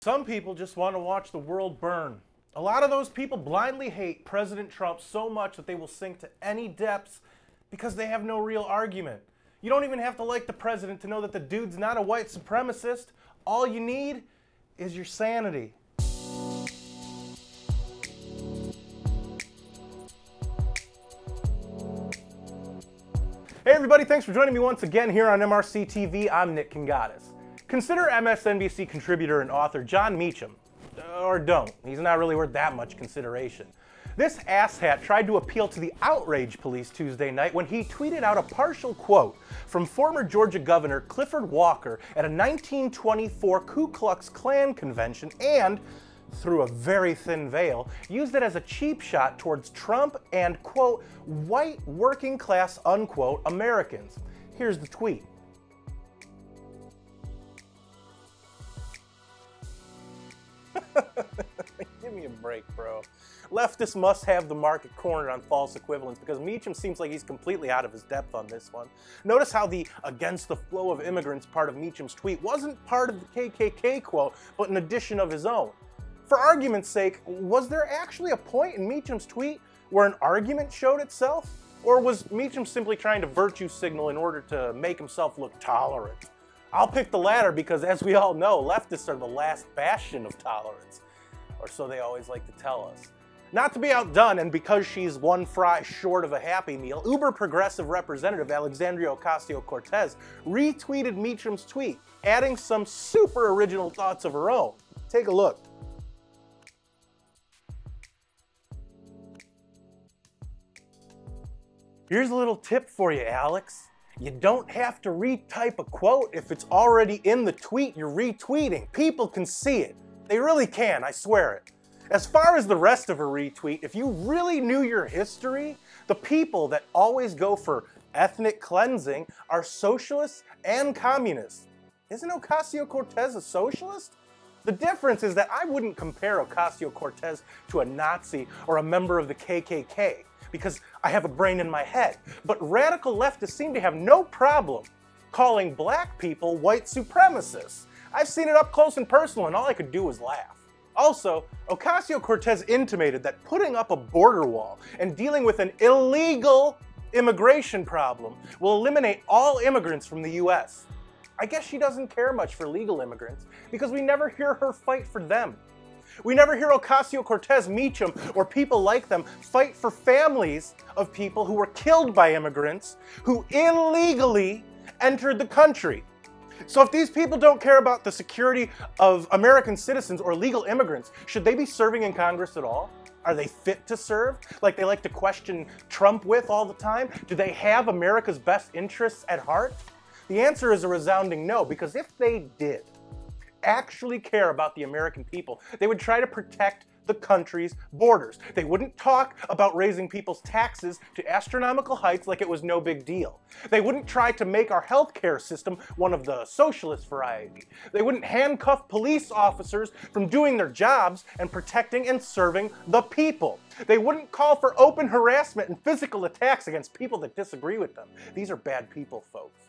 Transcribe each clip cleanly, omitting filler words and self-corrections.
Some people just want to watch the world burn. A lot of those people blindly hate President Trump so much that they will sink to any depths because they have no real argument. You don't even have to like the president to know that the dude's not a white supremacist. All you need is your sanity. Hey everybody, thanks for joining me once again here on MRC-TV. I'm Nick Kangadis. Consider MSNBC contributor and author Jon Meacham. Or don't. He's not really worth that much consideration. This asshat tried to appeal to the outrage police Tuesday night when he tweeted out a partial quote from former Georgia Governor Clifford Walker at a 1924 Ku Klux Klan convention and, through a very thin veil, used it as a cheap shot towards Trump and, quote, white working class, unquote, Americans. Here's the tweet. Give me a break, bro. Leftists must have the market cornered on false equivalence because Meacham seems like he's completely out of his depth on this one. Notice how the against the flow of immigrants part of Meacham's tweet wasn't part of the KKK quote, but an addition of his own. For argument's sake, was there actually a point in Meacham's tweet where an argument showed itself? Or was Meacham simply trying to virtue signal in order to make himself look tolerant? I'll pick the latter because, as we all know, leftists are the last bastion of tolerance. Or so they always like to tell us. Not to be outdone, and because she's one fry short of a Happy Meal, uber-progressive Representative Alexandria Ocasio-Cortez retweeted Meacham's tweet, adding some super original thoughts of her own. Take a look. Here's a little tip for you, Alex. You don't have to retype a quote if it's already in the tweet you're retweeting. People can see it. They really can, I swear it. As far as the rest of her retweet, if you really knew your history, the people that always go for ethnic cleansing are socialists and communists. Isn't Ocasio-Cortez a socialist? The difference is that I wouldn't compare Ocasio-Cortez to a Nazi or a member of the KKK because I have a brain in my head. But radical leftists seem to have no problem calling black people white supremacists. I've seen it up close and personal, and all I could do was laugh. Also, Ocasio-Cortez intimated that putting up a border wall and dealing with an illegal immigration problem will eliminate all immigrants from the US. I guess she doesn't care much for legal immigrants because we never hear her fight for them. We never hear Ocasio-Cortez, Meacham, or people like them fight for families of people who were killed by immigrants who illegally entered the country. So if these people don't care about the security of American citizens or legal immigrants, should they be serving in Congress at all? Are they fit to serve? Like they like to question Trump with all the time? Do they have America's best interests at heart? The answer is a resounding no, because if they did actually care about the American people, they would try to protect the country's borders. They wouldn't talk about raising people's taxes to astronomical heights like it was no big deal. They wouldn't try to make our healthcare system one of the socialist variety. They wouldn't handcuff police officers from doing their jobs and protecting and serving the people. They wouldn't call for open harassment and physical attacks against people that disagree with them. These are bad people, folks.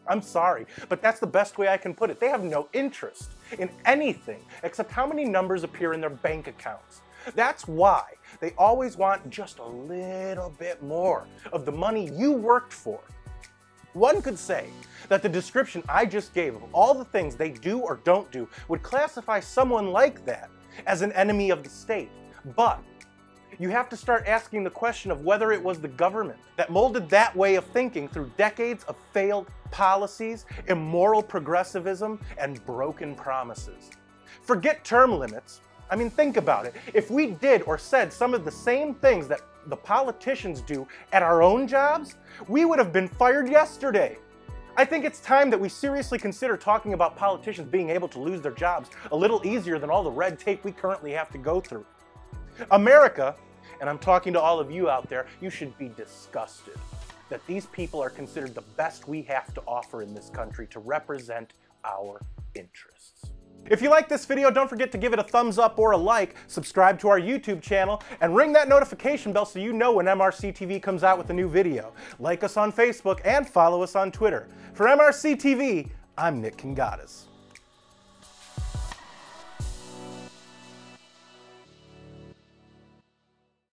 I'm sorry, but that's the best way I can put it. They have no interest in anything except how many numbers appear in their bank accounts. That's why they always want just a little bit more of the money you worked for. One could say that the description I just gave of all the things they do or don't do would classify someone like that as an enemy of the state. But you have to start asking the question of whether it was the government that molded that way of thinking through decades of failed policies, immoral progressivism, and broken promises. Forget term limits. I mean, think about it. If we did or said some of the same things that the politicians do at our own jobs, we would have been fired yesterday. I think it's time that we seriously consider talking about politicians being able to lose their jobs a little easier than all the red tape we currently have to go through. America, and I'm talking to all of you out there, you should be disgusted that these people are considered the best we have to offer in this country to represent our interests. If you like this video, don't forget to give it a thumbs up or a like, subscribe to our YouTube channel, and ring that notification bell so you know when MRC-TV comes out with a new video. Like us on Facebook and follow us on Twitter. For MRC-TV, I'm Nick Kangadis.